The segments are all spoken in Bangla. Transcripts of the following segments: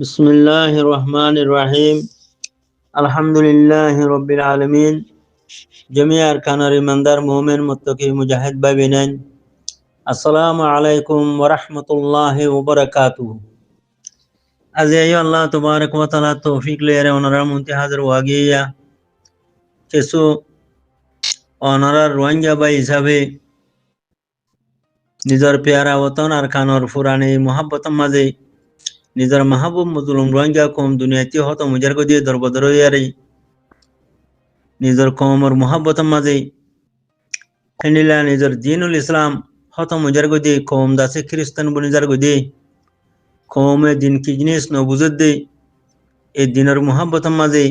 بسم الله الرحمن الرحيم الحمد لله رب العالمين جميع أركان الإيماندار مؤمن متقي مجاهد بابنين السلام عليكم ورحمة الله وبركاته أزيي الله تبارك وتعالى توفيق ليرى ونرى منتهى الواقعية كسو ونرى روانجا باي হিসাবে নিজের পেয়ারা ওতন আরকানর ফুরানি মোহাব্বত মাঝে নিজের মাহবুব মজলুম রোহিঙ্গা কম দুনিয়াতে হত মুজার গদিয়ে দরবদর ইয়ারে নিজের কমর মোহাব্বত মাঝে হেনিলা নিজের দিনুল ইসলাম হত মুজার গদিয়ে কম দাসে খ্রিস্টান বুনিজার গদিয়ে কমে দিন কি জিনিস ন বুঝত দে এই দিনের মোহাব্বত মাঝে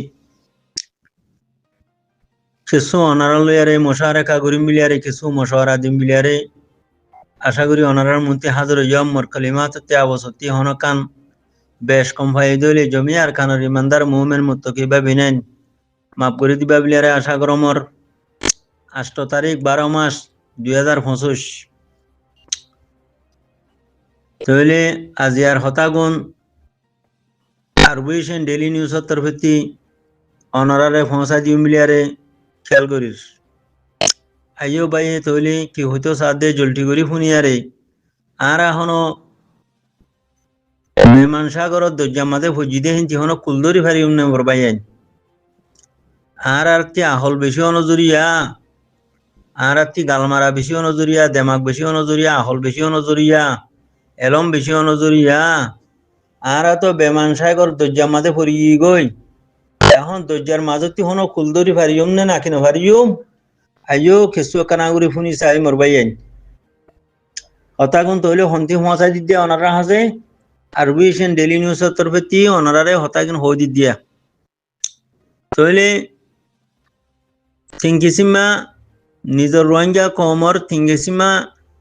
কিছু অনারাল ইয়ারে মশারেখা গরিম বিলিয়ারে কিছু মশারা দিম বিলিয়ারে আশা করি অনারার মধ্যে হাজার ইয়াম মর কালিমাত ত্যাবসতি হনকান বেশ কম ফাইদলে জমি আর কানোর ইমানদার মুমিন মুত্তাকি বা বিনেন মাফ করে দিবা বিলিয়ারে আশা করমর 8 তারিখ 12 মাস 2025 তাহলে আজিয়ার হতাগুন আরবুইশন ডেইলি নিউজের তরফতি অনারারে ফসা দিম বিলিয়ারে খেয়াল করিস আইও ভাই তাহলে কি হইতো সাদে জলটি করি ফুনিয়ারে আর এখনো মেহমান সাগর দরজা মাঝে ফুজি দিয়ে হিন্তি হনো কুলদরি ফারি উন্নয়ন করবাই আর তি আহল বেশি অনজরিয়া আর তি গালমারা বেশি অনজরিয়া দেমাক বেশি অনজরিয়া আহল বেশি অনজরিয়া এলম বেশি অনজরিয়া আর তো বেমান সাগর দরজা মাঝে ফুরি গই এখন দরজার মাঝতি হনো কুলদরি ফারিউম নে না কিনো ফারিউম আইও কিছু কানাগুড়ি ফুনি চাই মরবাই হতাগুন তহলে হন্তি হুঁচা দি দিয়া অনারা হাসে আরবুইশন ডেইলি নিউজের তরফে অনারারে হতাগুন হই দি দিয়া তহলে তিনকিসিমা নিজের রোহিঙ্গা কমর তিনকিসিমা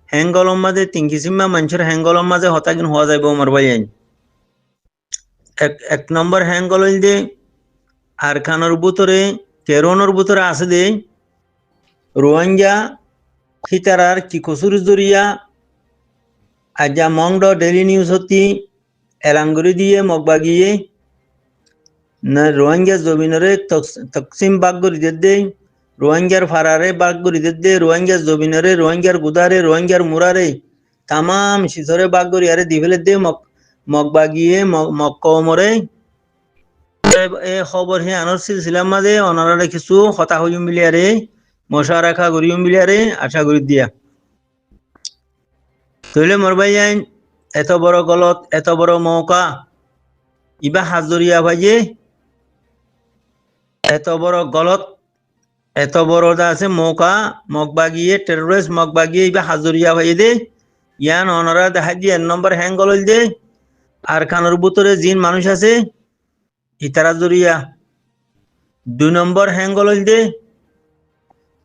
হ্যাঙ্গলম মাঝে তিনকিসিমা মানুষের হ্যাঙ্গলম মাঝে হতাগুন হওয়া যাইব মরবাই এক নম্বর হ্যাঙ্গল দে আরকানোর ভিতরে কেরনের ভিতরে আছে দে রোহিঙ্গা খিতারার কি কসুর জরিয়া আজা মংড ডেইলি নিউজ হতি এলাঙ্গুরি দিয়ে মগবাগিয়ে না রোহিঙ্গা জমিনরে তকসিম বাগ করি দে রোহিঙ্গার ফারারে বাগ করি দে রোহিঙ্গা জমিনরে রোহিঙ্গার গুদারে রোহিঙ্গার মুরারে তামাম শিশরে বাগ করি আরে দিফেলে দে মগবাগিয়ে মক্কমরে এ খবর হে আনর সিলসিলার মাঝে অনারারে কিছু হতা হইম বিলিয়ারে মশারাখা গরিম বিলিয়ারে আশা করি দিয়া তইলে মরবাই এত বড় গলত এত বড় মৌকা ইবা হাজরিয়া ভাইয়ে এত বড় গলত এত বড় আছে মৌকা মগবাগিয়ে টেররিস্ট মগবাগিয়ে ইবা হাজরিয়া ভাইয়ে দে ইয়ান অনারা দেখা দিয়ে 1 নম্বর হ্যাঙ্গল দে আর খানোর ভিতরে জিন মানুষ আছে ইতারা জরিয়া 2 নম্বর হ্যাঙ্গল দে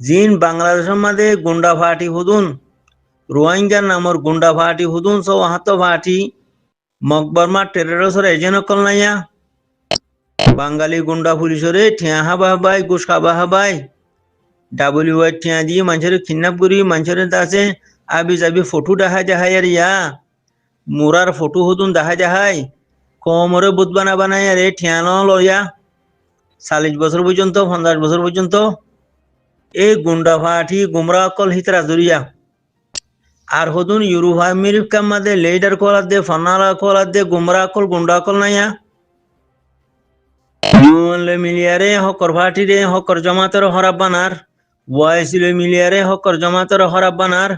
জিন বাংলাদেশের মাঝে গুন্ডা ফাটি হুদুন রোহিঙ্গার নামর গুন্ডা ফাটি হুদুন সো হাত ফাটি মকবরমা টেররিস্টর এজেন্ট কল নাইয়া বাঙালি গুন্ডা পুলিশরে ঠিয়া হাবা হাবাই ঘুষ খাবা হাবাই ডাব্লিউআই ঠিয়া দিয়ে মানুষের কিডন্যাপ করি মানুষের দাসে আবি যাবি ফটো দেখা যাহাই আর ইয়া মুরার ফটো হুদুন দেখা যাহাই কমরে বুধ বানাই আরে ঠিয়া লইয়া 40 বছর পর্যন্ত 50 বছর পর্যন্ত এই গুন্ডা ফাটি গুমরা কল হিতরা জরিয়া আর হদুন ইউরোপ আমেরিকা মাঝে লিডার কলার দে ফানারা কলার দে গুমরা কল গুন্ডা কল নাইয়া ইউএনলে মিলিয়ারে হকর ফাটি রে হকর জমাতের হরাব বানার ওয়াইসিলে মিলিয়ারে হকর জমাতের হরাব বানার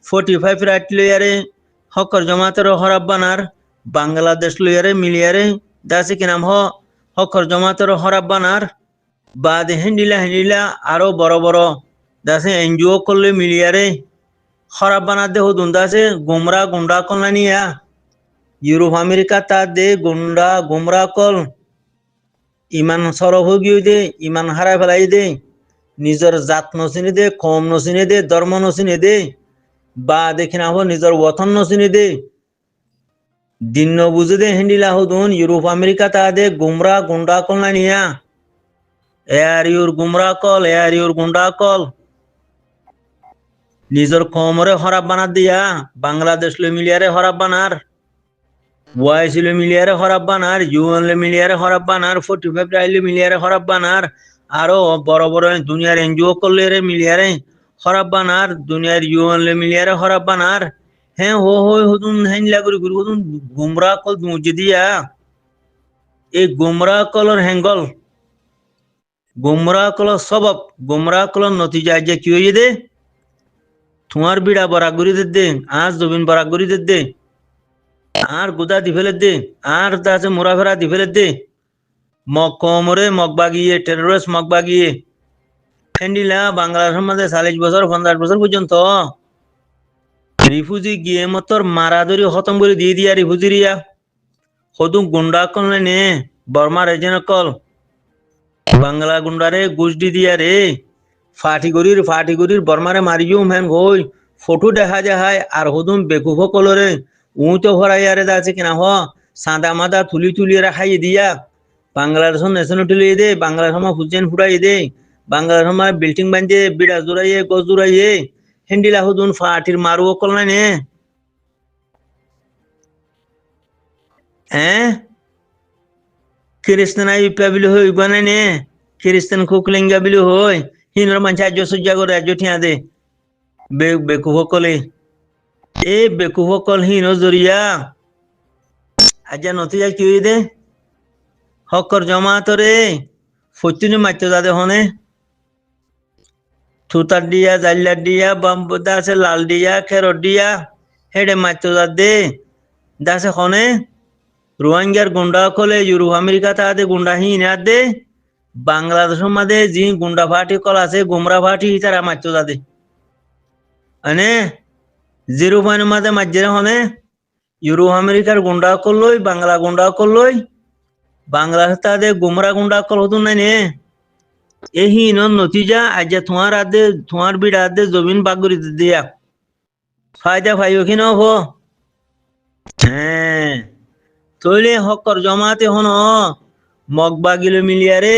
45 রাইট লইয়ারে হকর জমাতের হরাব বানার বাংলাদেশ লইয়ারে মিলিয়ারে দাসে কি নাম হকর জমাতের হরাব বানার বাদ হেন্ডিলা আরো বড় বড় দাসে এনজিও করলে মিলিয়ারে খরাব বানা দে হুদুন দাসে গুমরা গুন্ডা কল নানিয়া ইউরোপ আমেরিকা তা দে গুমরা কল ইমান সরব হয়ে দে ইমান হারাই ফেলাই দে নিজের জাত নচিনে দে কম নচিনে দে ধর্ম নচিনে দে বা দেখি না নিজের ওতন নচিনে দে দিন বুঝে দে হেন্ডিলা হুদুন ইউরোপ আমেরিকা তা দে গুমরা গুন্ডা কল নানিয়া এয়ার ইউর গুমরা কল এয়ার ইউর গুন্ডা কল নিজের কমরে হরাব বানার দিয়া বাংলাদেশ লো মিলিয়ারে হরাব বানার ওয়াইসিলে মিলিয়ারে খরাব বানার, ইউএনলে মিলিয়ারে খরাব বানার, 45 রাইলে মিলিয়ারে খরাব বানার, আরো বড় বড় দুনিয়ার এনজিও করলে মিলিয়ারে খরাব বানার, দুনিয়ার ইউএনলে মিলিয়ারে খরাব বানার, হ্যাঁ হো হো হুদুন হ্যাঁ লাগুরি গুরু হুদুন গুমরা কল মুজিদিয়া এই গুমরা কলর হ্যাঙ্গল, গুমরা কলর সবব, গুমরা কলর নতিজা যে কি হয়ে দে তোমার বিড়া বরাগুরি দে আজ জমিন বরাগুরি দে আর গুদা দি ফেলে দে আর দাসে মুরাফেরা দি ফেলে দে মগ কমরে মগ বাগিয়ে টেরোরিস্ট মগ বাগিয়ে ফেন্ডিলা বাংলাদেশের মধ্যে 40 বছর 50 বছর পর্যন্ত রিফুজি গিয়ে মতর মারাদরি খতম করে দিয়ে দিয়া রিফুজিরিয়া সদু গুন্ডা কল নে বর্মা রেজেন কল বাংলা গুন্ডারে গুজ দি দিয়া রে ফাটিগরির বর্মারে মারিও মেন গই ফটো দেখা যায় আর হদুম বেকুফ কলরে তো ভরাইয়ারে আছে কিনা হ সাদা মাদা তুলি তুলি রাখাই দিয়া বাংলাদেশ ন্যাশনালিটি লিয়ে দে বাংলাদেশ ফুজেন ফুরাই দে বাংলাদেশ বিল্ডিং বান্ধে বিড়া জোড়াইয়ে গছ জোড়াইয়ে হেন্ডিলা হুদুন ফাটির মারু কল নাই নে হ্যাঁ খ্রিস্টান আইপা বিলি হই বানাই নে খ্রিস্টান কুকলিঙ্গা বিলি হই হিনর মানুষ আর্য সজ্জা করে আর্য ঠিয়া দে বেকুফ কলে এ বেকুফ কল হিন জরিয়া আজ নথিয়া কি হই দে হকর জমাতরে ফতুনি মারতে যাদে হনে থুতার দিয়া জাল্লার দিয়া বাম্বুদা আছে লাল দিয়া খেরর দিয়া হেডে মারতে যাদে দাসে হনে রোহিঙ্গার গুন্ডা কলে ইউরোপ আমেরিকা তাতে গুন্ডা হিন দে বাংলাদেশের মধ্যে যে গুন্ডা ফাটি কল আছে গুমরা ফাটি তারা মারতে যাদে মানে জিরো পয়েন্টের মধ্যে মারজে হনে ইউরোপ আমেরিকার গুন্ডা করলই বাংলা গুন্ডা করলই বাংলাদেশ তাদের গুমরা গুন্ডা কল হতো নাই নে এই নতিজা আজ তোমার আদে তোমার বিড়া আদে জমিন বাগুরি দিয়া ফায়দা ফাইও কি নব হ্যাঁ তৈলে হকর জমাতে হন মগবাগিল মিলিয়ারে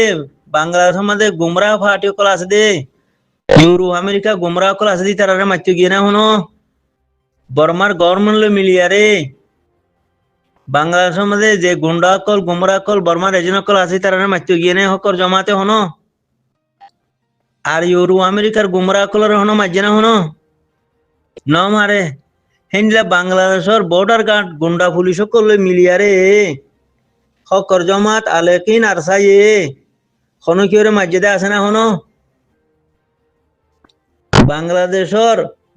বাংলাদেশের মধ্যে গুমরা ফাটি কল আছে দে ইউরোপ আমেরিকা গুমরা কল আছে দি তারা মারতে গিয়ে না হন বর্মার গভর্নমেন্ট মিলিয়ারে বাংলাদেশের মধ্যে যে গুন্ডা কল গুমরা কল বর্মার রেজিন কল আছে তারা মারতে গিয়ে না হকর জমাতে হন আর ইউরোপ আমেরিকার গুমরা কলর হন মারজে না হন ন মারে হেনলা বাংলাদেশের বর্ডার গার্ড গুন্ডা পুলিশ করলে মিলিয়ারে হকর জমাত আলেকিন আর সাইয়ে হন কি ওরে মার্যাদা আছে না হন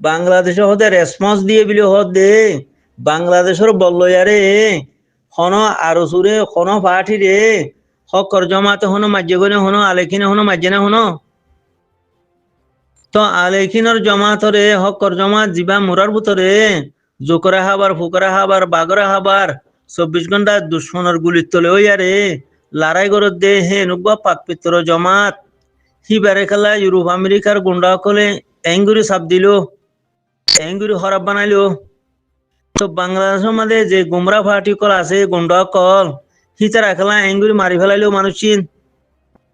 বাংলাদেশের হতে রেসপন্স দিয়ে বিলি হত দে বাংলাদেশের বল্লয়ারে হন আরো সুরে হন পাঠি রে হকর জমাতে হন মার্জে গনে হন আলেকিনে হন মার্জে না হন তো আলেখিনর জমাতরে হকর জমাত জিবা মুরার ভিতরে জোকরা হাবার ফুকরা হাবার বাগরা হাবার 24 ঘন্টা দুশ্মনের গুলির তলে হইয়ারে লড়াই করত দে হে নুবা পাক পিত্র জমাত হিবারে খেলা ইউরোপ আমেরিকার গুন্ডা কলে এঙ্গুরি সাপ দিল এঙ্গুরি হরাব বানাইলো তো বাংলাদেশের মধ্যে যে গুমরা ফাটি কল আছে গুন্ডা কল হিতারা খেলা এঙ্গুরি মারি ফেলাইলো মানুষিন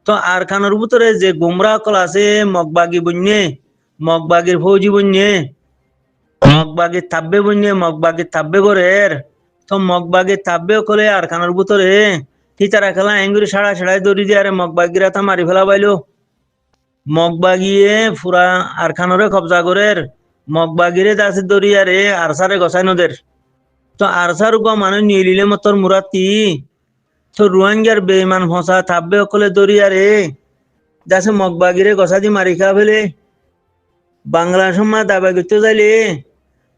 তো আর খানোর ভিতরে যে গুমরা কল আছে মগবাগি বন্যে মগবাগির ফৌজি বন্যে মগবাগির তাব্বে বন্যে মগবাগির তাব্বে গরের তো মগবাগির তাব্বে কলে আর খানোর ভিতরে হিতারা খেলা এঙ্গুরি সাড়া সাড়াই দৌড়ি দিয়ে আরে মগবাগিরা তা মারি ফেলা পাইলো মগবাগিয়ে ফুরা আর খানোরে কবজা করের মগবাগিরে দাসে দৌড়িয়ারে আর সারে গসাই নদের তো আর সার গো মানুষ নিয়ে লিলে মতর মুরাতি তো রোহিঙ্গার বেইমান ফসা থাকবে অকলে দরিয়ারে যাচ্ছে মগবাগিরে গসা দি মারি খা ফেলে বাংলাদেশের মা দাবা করতে যাইলে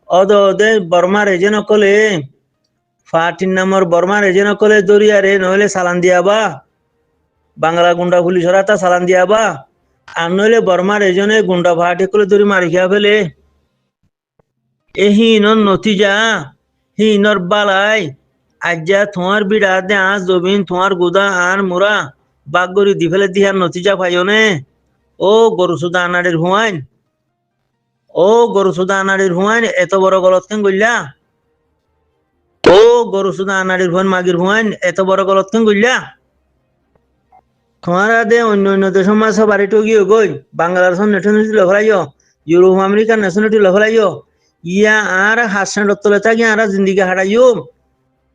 অদে বর্মা রেজেন অকলে ফাটির নামর বর্মা রেজেন অকলে দরিয়ারে নইলে সালান দিয়াবা বাংলা গুন্ডা পুলিশরা তা সালান দিয়াবা আর নইলে বর্মা রেজনে গুন্ডা ফাটি কলে দরি মারি খা ফেলে হিনর নতিজা হিনর বালাই আজ্জা তোমার বিড়া দে আজ জমিন তোমার গুদা আর মোরা বাগরি দি ফেলে দিহার নতিজা পাইনে ও গরু সুদা আনাড়ির হুয়াইন ও গরু সুদা আনাড়ির হুয়াইন এত বড় গলত কেন গইলা ও গরু সুদা আনাড়ির হুয়াইন মাগির হুয়াইন এত বড় গলত কেন গইলা তোমার দে অন্য অন্য দেশের মাছ বাড়িটো গিয়ে গই বাংলাদেশের ন্যাশনালিটি লফলাইও ইউরোপ আমেরিকার ন্যাশনালিটি লফলাইও ইয়া আর হাসন তলে থাকি আর জিন্দিগি হারাইও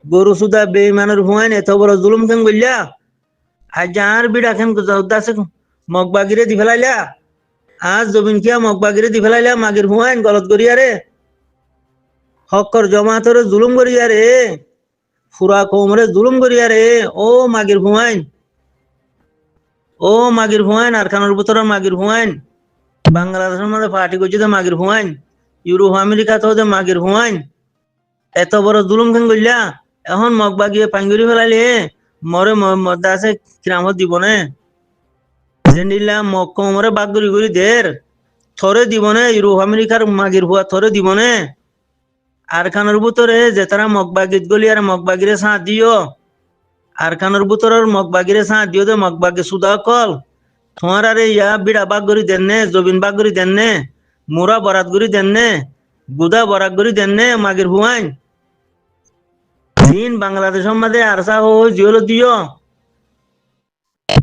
গরু সুদা বেইমানের হুয়াইন এত বড় জুলুম কেন বললা আজ আর বিড়া কেন আছে মগবাগিরে দি ফেলাইলা আজ জমিন কিয়া মগবাগিরে দি ফেলাইলা মাগির হুয়াইন গলত করিয়া রে হকর জমাতরে জুলুম করিয়া রে ফুরা কোমরে জুলুম করিয়া রে ও মাগির হুয়াইন ও মাগির হুয়াইন আর খানোর ভিতরে মাগির হুয়াইন বাংলাদেশের মধ্যে পার্টি করছে তো মাগির হুয়াইন ইউরোপ আমেরিকা তো মাগির হুয়াইন এত বড় জুলুম কেন করলা এখন মগবাগিয়ে পাঙ্গুরি ফেলাইলে মরে মধ্যে আছে কিরামত দিবনে জেন্ডিলা মগ কোমরে বাগ করি করি দের থরে দিবনে ইউরোপ আমেরিকার মাগির হুয়া থরে দিবনে আর খানোর ভিতরে যে তারা মগবাগিত গলি আর মগবাগিরে সাঁ দিও আর খানোর ভিতরের মগবাগিরে সাঁ দিও দে মগবাগি সুদা কল তোমার আরে ইয়া বিড়া বাগ করি দেননে জবিন বাগ করি দেননে মুরা বরাত করি দেননে গুদা বরাত করি দেননে মাগির হুয়াইন দিন বাংলাদেশের মধ্যে আরসা হো জিওল দিও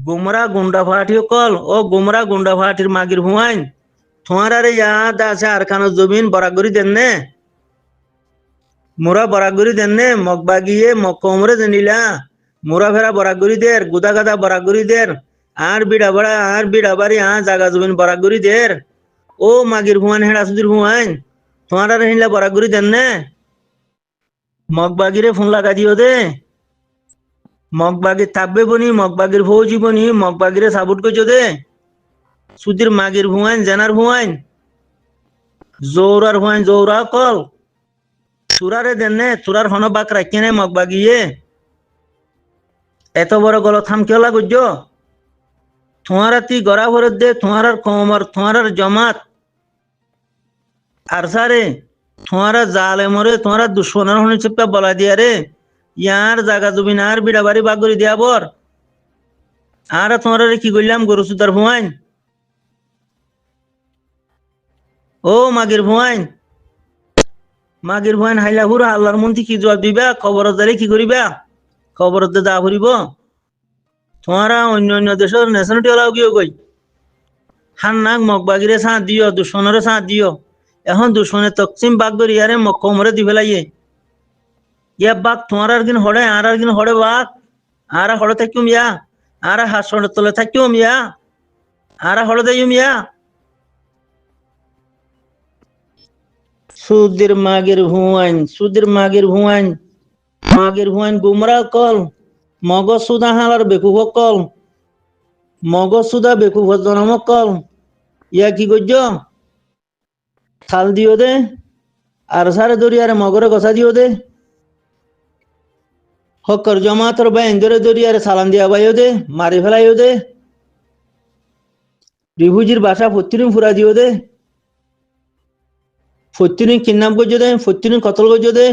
গুমরা গুন্ডা ফাটিও কল ও গুমরা গুন্ডা ফাটির মাগির হুয়াইন তোমার আরে ইয়াদ আছে আর খানোর জমিন বরাক করি দেননে মুরা বরাক করি দেননে মগবাগিয়ে মকমরে জেনিলা মুরা ফেরা বরাক করি দের গুদা গাদা বরাক করি দের আর বিড়া বাড়ি জাগা জমিন বরাক করি দের ও মাগির হুয়াইন হেড়া সুদির হুয়াইন তোমার আর হিলা বরাক করি দেননে মগবাগিরে ফোন লাগা দিও দে মগবাগির থাকবে বনি মগবাগির ফৌজি বনি মগবাগিরে সাবুট করছো দে সুদির মাগির হুয়াইন জেনার হুয়াইন জৌরার হুয়াইন জৌরা কল চুরারে দেন চুরার হন বাক রাখিয়ে নে মগবাগিয়ে এত বড় গল থাম কেউ লাগুজ তোমার তি গড়া ভরত দে তোমার কমর তোমার জমাত আর সারে তোমার জালে মরে তোমার দুশ্মনের হনে চেপা বলা দিয়া রে ইয়ার জাগা জমিন আর বিড়া বাড়ি বাগ করে দিয়া বর আর তোমার কি করলাম গরু সুদার ভুয়াইন ও মাগির ভুয়াইন হাইলা হুর আল্লাহর মন্ত্রী কি জবাব দিবা খবর দাঁড়িয়ে কি করিবা খবর দা ফুরিব তোমারা অন্য অন্য দেশের ন্যাশনালিটি ওলাও গিয়ে গই হান নাক মগবাগিরে সাঁত দিও দুশ্মনের সাঁত দিও এখন দুশ্মনের তকসিম বাগ করি আরে মকমরে দি ফেলাইয়ে ইয়া বাঘ তোমার আর কিন হড়ে আর কিন হড়ে বাঘ আর হড়ে থাকিম ইয়া আর হাসর তলে থাকিম ইয়া আর হড়ে দেইম ইয়া সুদের মাগের হুয়াইন গুমরা কল মগজ সুদা হালার বেকুব কল মগজ সুদা বেকুব জনম কল ইয়া কি করছ থাল দিও দে আর সারে দরিয়ারে মগরে গছা দিও দে হকর জমাতর বাইন ধরে দরিয়ারে সালাম দিয়া বাইও দে মারি ফেলাইও দে রিভুজির বাসা ফত্তিরিম ফুরা দিও দে ফত্তিরিম কিডন্যাপ করছো দে ফত্তিরিম কতল করছো দে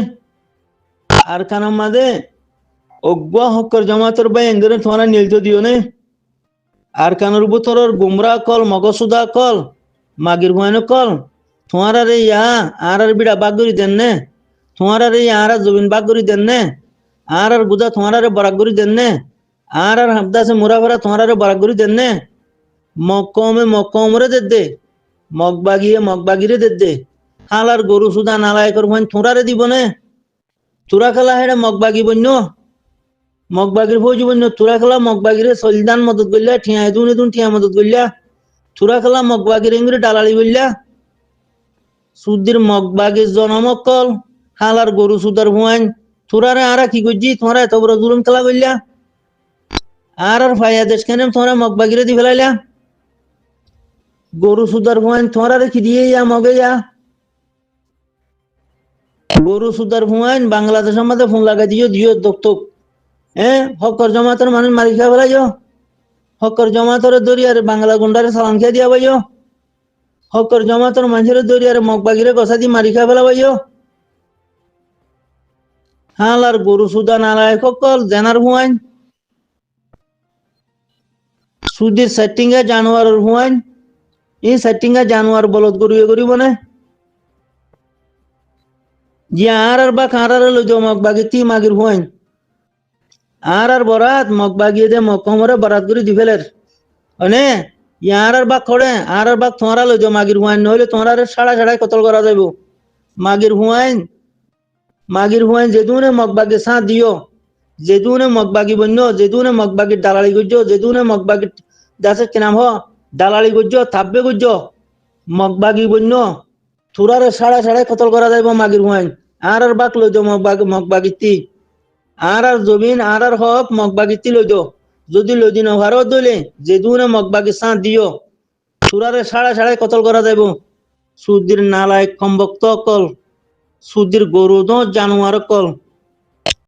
আর কানাম মাদে অজ্ঞা হকর জমাতর বাইন ধরে তোমার নীলতো দিও নে আর কানুর বুতরর গুমরা কল মগসুদা কল মাগির হুয়ানো কল তোমার আর ইয়া আর বিড়া বাগরি দেন নে তোমার আর আর জমিন বাগরি দেন নে আর গুদা তোমার বরাগরি দেন নে আর হাবদাসে মুরা ভরা তোমার বরাগরি দেন নে মকমরে দে মগবাগিরে দে হালার গরু সুদা নালায় কর থোড়ারে দিব নে তোরা খেলা হেড়ে মগবাগি বন্য মগবাগির ফৌজি বন্য তোরা খেলা মগবাগিরে সলিদান মদত করলা ঠিয়া দুন ঠিয়া মদত করলা তোরা খেলা মগবাগির ইংরে ডালালি বললা সুদির মগবাগির জনমকল হালার গরু সুদার হুয়াইন তোরারে আর কি করছি তোমরা এত বড় জুলুম খেলা করলা আর ফাইয়া দেশ কেন তোমরা মগবাগিরে দি ফেলাইলা গরু সুদার হুয়াইন তোমরা কি দিয়ে ইয়া মগে যা গরু সুদার হুয়াইন বাংলাদেশের মধ্যে ফোন লাগাই দিও দোক হকর জমাতর মানুষ মারি খা ফেলাইও হকর জমাতর দরিয়ারে বাংলা গুন্ডারে সালাম খেয়ে দিয়া বাইও হকর জমাতর মানুষের দরিয়ারে মগবাগিরে গছা দি মারি খা ফেলাবাইও হালার গরু সুদা নালায় কল জেনার হুয়াইন সুদির সেটিংয়া জানোয়ার হুয়াইন এই সেটিংয়া জানোয়ার বলদ গরুয়ে করিব না যে আর বা কারার লইজ মগবাগি তি মাগির হুয়াইন আর বরাত মগবাগিয়ে দে মকমরে বরাত করে দি ফেলের অনে ইয়ার বাক খড়ে আর বাক তোমারা লইজ মাগির হুয়াইন নইলে তোমার সাড়া কতল করা যাইব মাগির হুয়াইন মাগির হুয়াইন যেদুনে মগবাগে সা দিও যেদুনে মগবাগি বন্য যেদুনে মগবাগি দালালি গুজ্জো যেদুনে মগবাগি দাসে কিনাম হ দালালি গুজ্জো থাব্বে গুজ্জো মগবাগি বন্য থুরারে সাড়ে সাড়ে কতল করা যাইব মাগির হুয়াইন আর বাক লইদ মগবাগিতি আর জমিন আর হক মগবাগিতি লইদ যদি লইদি নভারও দলে যেদুনে মগবাগি সা দিও থুরারে সাড়ে সাড়ে কতল করা যাইব সুদির নালায় কম্বক্ত কল সুদির গরু জানোয়ার কল